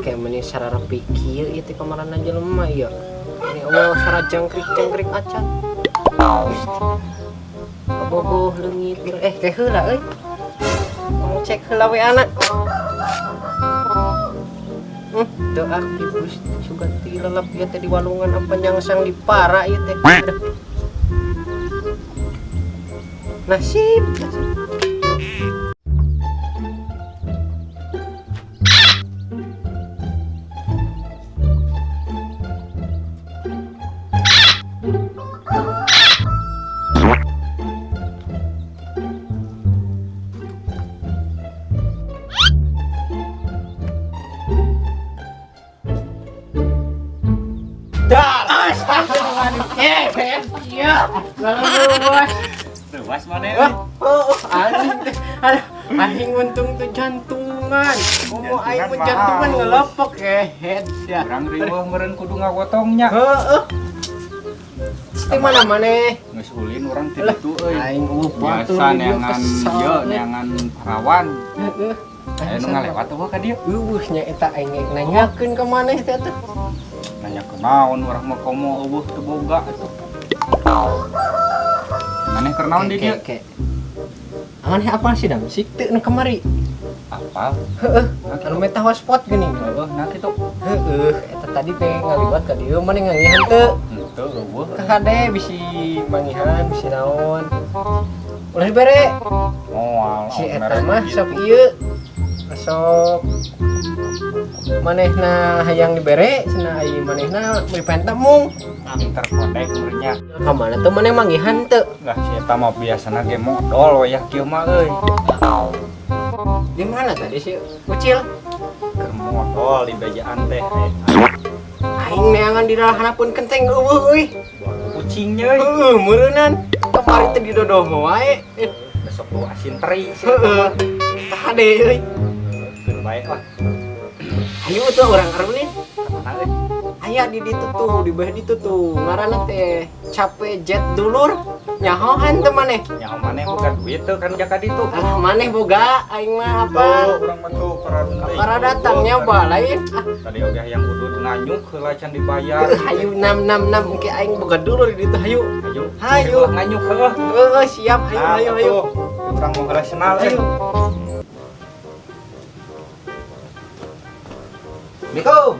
kayak meni sarara pikir itu kamaran aja lemah ya. Ini Allah sara jangkrik acan. Boboh leungit kayak heula euy. Kamu cek heula we anak. Doa ibu Sugati lelap ieu teh di walungan apa nyangsang di para ieu teh. Nasib. Luas mana? Aing untung tuh jantungan. Mau aing menjantungan ngelepok head ya. Urang riweuh meureun kudu ngagotongnya. Heeh. Di mana-mana. Geus ulin urang ti ditu euy. Aing biasa neangan ieu neangan parawan. Heeh. Aya nu ngalewat eueuh ka dieu. Nya eta aing nanyakeun ka maneh teh atuh. Nanya ke naon urang mah komo eueuh teu boga atuh. Maneh keur naon di dieu? Maneh apa sih dam? Sik teu nu kamari. Apal? Heeh. Anu meta hotspot geuning. Heeh, nah kitu. Heeh, eta tadi teh ngaliwat ka dieu maneh ngangihan teu. Henteu eueuh. Ka hade bisi mangihan, bisi naon. Ulah dibere. Moal. Si eta mah sok ieu. Sok manehna hayang dibere, cenah ai manehna beri pentemung. Pinter kodek meureunnya. Ka mana teu maneh mangihan teu? Lah si eta mah biasana ge modal wayah kieu mah euy. Di mana tadi si Ucil? Keur modal di bejaan teh. Aing neangan di dalahanapun kenteng eueuh euy. Kucingnya euy. Meureunnan. Kamari teh didodoh wae. Besok lu asin teri. Heeh. Tah hade euy. Keur bae lah. Ayo tuh orang arulin. Kamana euy? Aya di ditu tuh, di bawah ditu tuh. Ngaranna teh Cape Jet Dulur. Nyahoan teh maneh. Nyaho maneh boga duit teu kan jaka ditu. Ah maneh boga aing mah apa? Urang mah teu Para datangnya lain. Tadi oge yang udud nganyuk heula can dibayar. Hayu 666 engke aing boga dulur di ditu hayu. Hayu. Hayu. Nganyuk heuh. Siap hayu. Urang mau rasional Hayu. Miko.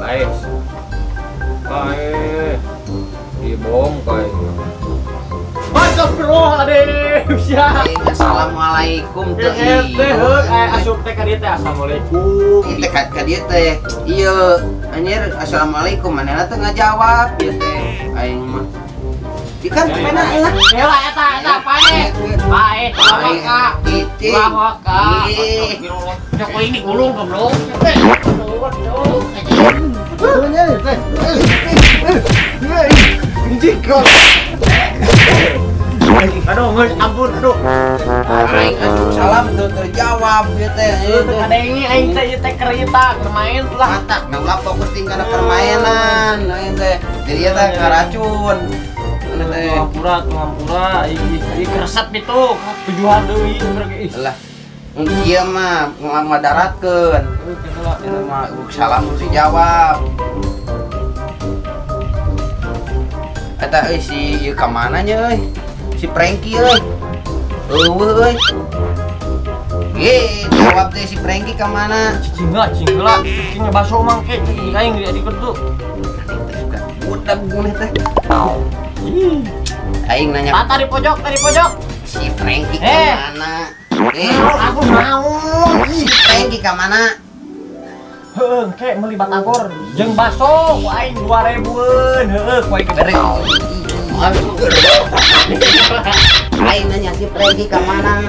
Baik. Baik. Dibong baik. Astagfirullahaladzim. Siap. Assalamualaikum teh. Asup teh ka dieu teh assalamualaikum. Teh ka dieu teh. Ieu anjir assalamualaikum manehna teh ngajawab ieu teh. Aing mah ikan kemana lah? Heula eta pae. Pae, maka. Iti. Maka. Cok ini gulung goblok. Jikol. Aduh, ampun, aduh. Aing salam teu terjawab ieu teh. Ada ini aing teh teh kerita bermain lah. Matak nang fokus tinggal permainan aing teh. Jadi eta karacun. Ngampura, ini keresep itu, tujuan deui berge. Lah, ieu mah ngadaratkeun. Ieu mah salam mesti jawab. Eta euy si ieu ka mana nya euy? Si Franky euy. Eueuh euy. Ge, jawab teh si Franky ka mana? Cing heula, cing baso mangke cing aing di kertu. Budak gune teh. Aing nanya Tadi pojok. si Franky ka mana? Aku mau. Si Franky ka mana? Heeh, kek meuli batagor jeung baso ku aing 2000-eun. Heeh, ku aing Bere. Aing nanya si Franky ka mana?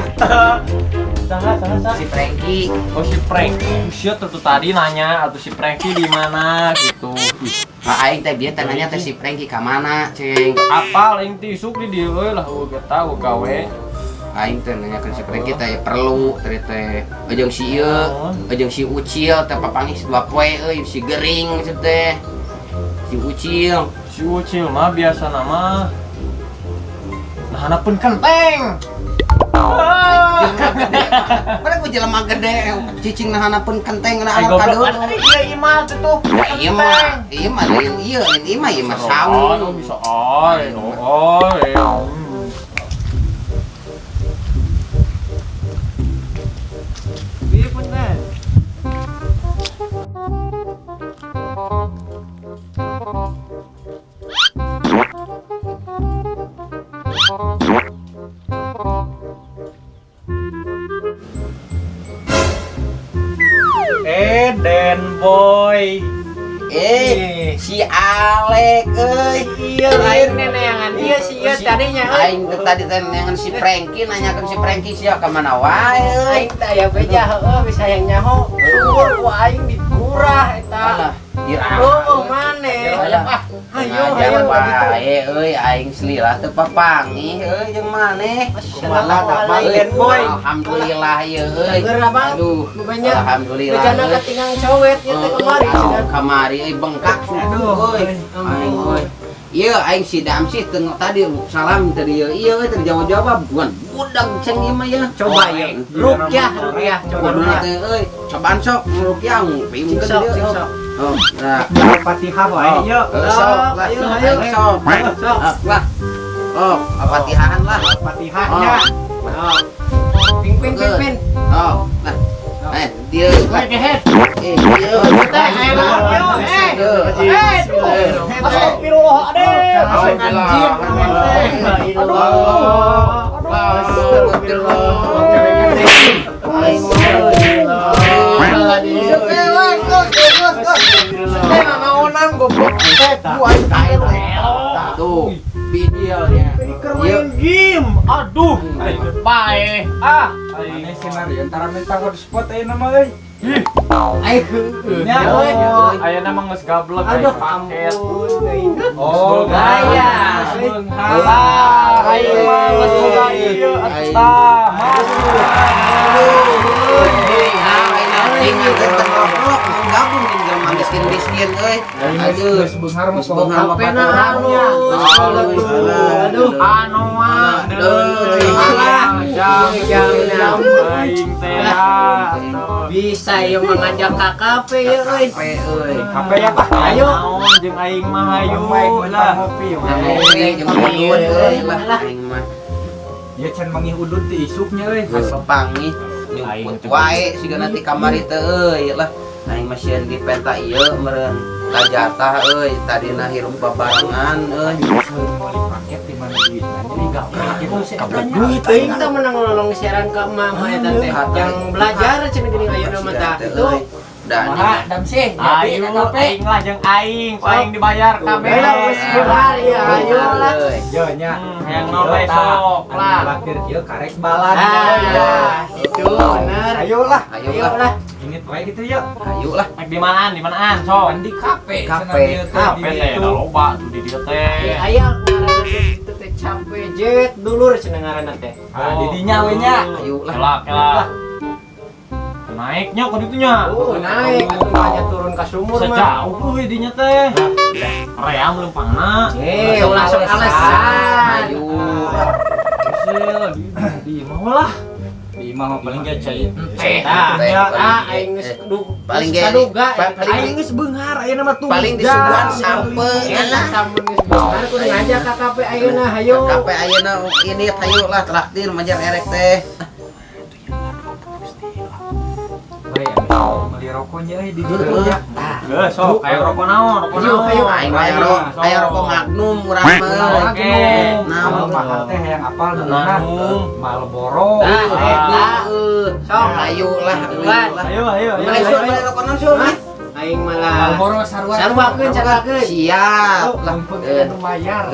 Saha. Si Franky. Oh si Franky, sia tuh tadi nanya atau si Franky di mana gitu. Aing teh dia tanya teh si Franky ka mana, ceng. Apal aing teh isuk di dieu euy lah eueuh tahu gawe. Aing teh nanyakeun si Franky teh perlu teh jeung si ieu, jeung si Ucil teh papangis 2 poe euy si Gering maksud teh. Si Ucil. Si Ucil mah biasa nama. Nah Hanapun kenteng. Jelema gede. Mana ku jelema gede cicing nahanapun kenteng na anak kado. Iya imah tuh. Iya mah lain ieu mah saung. Bisa oi. Iya bener. Den boy. Si Alek euy. Iya lain neneangan dia sih ya tadinya. Aing tadi teh nengan si Franky nanyakeun si Franky sia ka mana wae euy. Aing teh aya beja heueuh bisa yang nyaho. Sumur ku aing dikurah eta. Oh, maneh. Hayo bae euy aing selilah teu papangih euy jeung maneh. Kumaha da Den boy. Alhamdulillah ieu euy. Aduh, alhamdulillah. Bejana katingang cowet ya teh kemari. Kamari euy bengkak suku euy. Aing euy. Ieu aing si Damsi teu tadi salam tadi ieu euy teu jawab-jawab bukan budak ceng ieu mah ya. Coba ya. Rukyah coba dulu. Euy, cobaan sok rukyah nguping Sok. Oh, nah, Fatihah wae yuk. sok lah. Lah. Oh, Fatihahan lah. Fatihahnya. Oh. Ping. Oh, nah. Dia Head. dia. Astagfirullah Tuh, videonya. Game. Aduh, Bae. ini skenario antara minta hotspot aja nama euy. Ya, Aya nama geus gablek Aduh, paket. ampun. Oh, gaya. Ayo mah geus boga ieu atuh. gabung di zaman miskin euy. Aduh, sebenghar mah Kapena aduh. Anu mah. aing teh. Bisa yang mengajak KKP ya euy. Kape ya Pak. Ayo. Naon jeung aing mah hayu lah. Ngopi jeung udud euy lah aing mah. Ya can mangih udud ti isuknya euy. Pangih nyumput wae sigana ti kamari teh euy lah. Aing mah sieun di penta ieu meureun kajatah euy tadina hirup babarengan euy. Beli paket di mana duitna. Jadi gablek itu Gablek Duit aing teh menang nolong siaran ka mama eta teh. Yang belajar cenah geuning ayeuna mah tah itu. Dan Damsih, aing lah jeung aing, aing dibayar kabeh. Geus benar ya, ayo lah. Yo nya, yang noleh sok lah. Lakir kieu karek balan. Itu bener. Ayo lah. Inget wae gitu yuk. Ayo lah. Di manaan sok. Di kafe. Kafe teh loba tuh di dieu teh. Aya ngaranna itu teh capek jet dulur cenah ngaranna teh. Di dinya we nya. Ayo lah. Kelak. Naiknya ke ditunya. Naik atuh banyak turun ka sumur mah. Sejauh tuh dinya teh. Ream lempangna. Ulah sok alasan. Ayo. Di mau lah. Di mau paling gak cai. Aing geus paling kaduga. Aing geus beunghar ayeuna mah tuh. Paling disuguhan sampe Enak sampun geus bener kudu ngajak KKP ayeuna hayo. KP ayeuna ini hayu lah traktir majar erek teh. Beli rokoknya di dieu ya. Geus sok aya rokok naon? Aing mah aya rokok Magnum urang mah. Naon mahal teh hayang apal beunah. Marlboro. Sok Ayo lah. Ayo. Beli rokok naon sul mah? aing malah Marlboro sarua. sarwakeun. Siap lah. Bayar.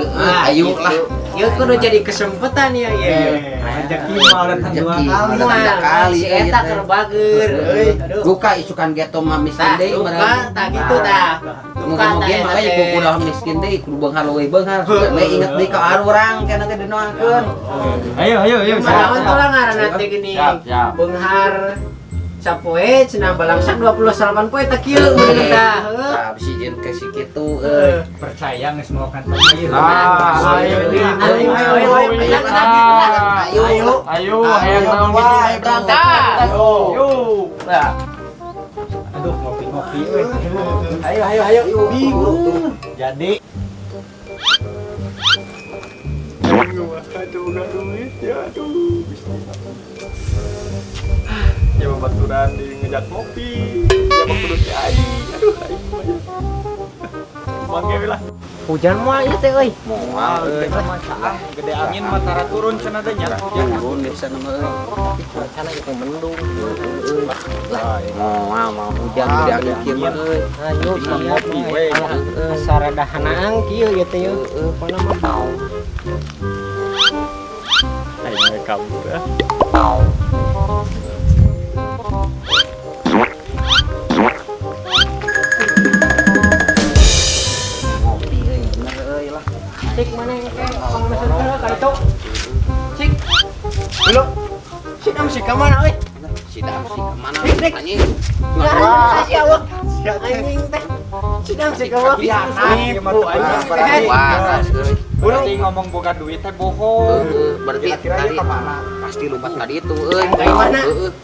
Ayo lah. Ieu kudu jadi kesempatan ya ye. Rezeki mah datang dua kali. Dua kali, eta keur bageur euy. Aduh. Buka isukan geto mah miskin deui Duka tah gitu tah. Duka tah mungkin mah ibu udah miskin deui kudu beunghar leuwih beunghar sudah we inget deui ka arurang kana teh dinoakeun. Ayo. Manaon tuh ngaranna teh gini. Siap. Beunghar sapoe cenah balangsak 28 poe teh kieu mun tah. Tah bisi jeung ke si kitu euy. Percaya geus mau kantong ieu. Ayo Ayo, hayang naon gitu, ayo berangkat. Yuk. Nah. Aduh, ngopi-ngopi euy. Ayo. Bingung. Jadi aduh, gak duit ya, aduh. Ya baturan di ngejak ngopi. Ya perutnya aing. Aduh, aing mah. Mangga lah. Hujan moal ieu teh euy. Moal euy. Gede angin mah tara turun cenah teh nya. Turun di sana mah euy. Cuacana itu mendung. Moal mau hujan gede angin kieu mah euy. Ayo ngopi we. Sarada hanaang kieu ieu teh yeuh. Pona mah bau. Aing kabur ah. Cik mana yang kayak orang mesin kena kayak itu. Cik. Dulu. Cik am sih kemana euy? Sidam sih kemana anjing? Ya, kasih awak. Anjing teh. Cik am sih kemana? Nipu anjing. Waras euy. Berarti ngomong boga duit teh bohong. Berarti tadi pasti lupa tadi itu euy. Kayak mana?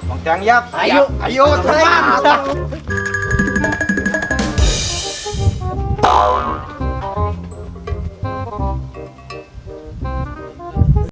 Mang Tiang Yap. Ayo. Ayo teman.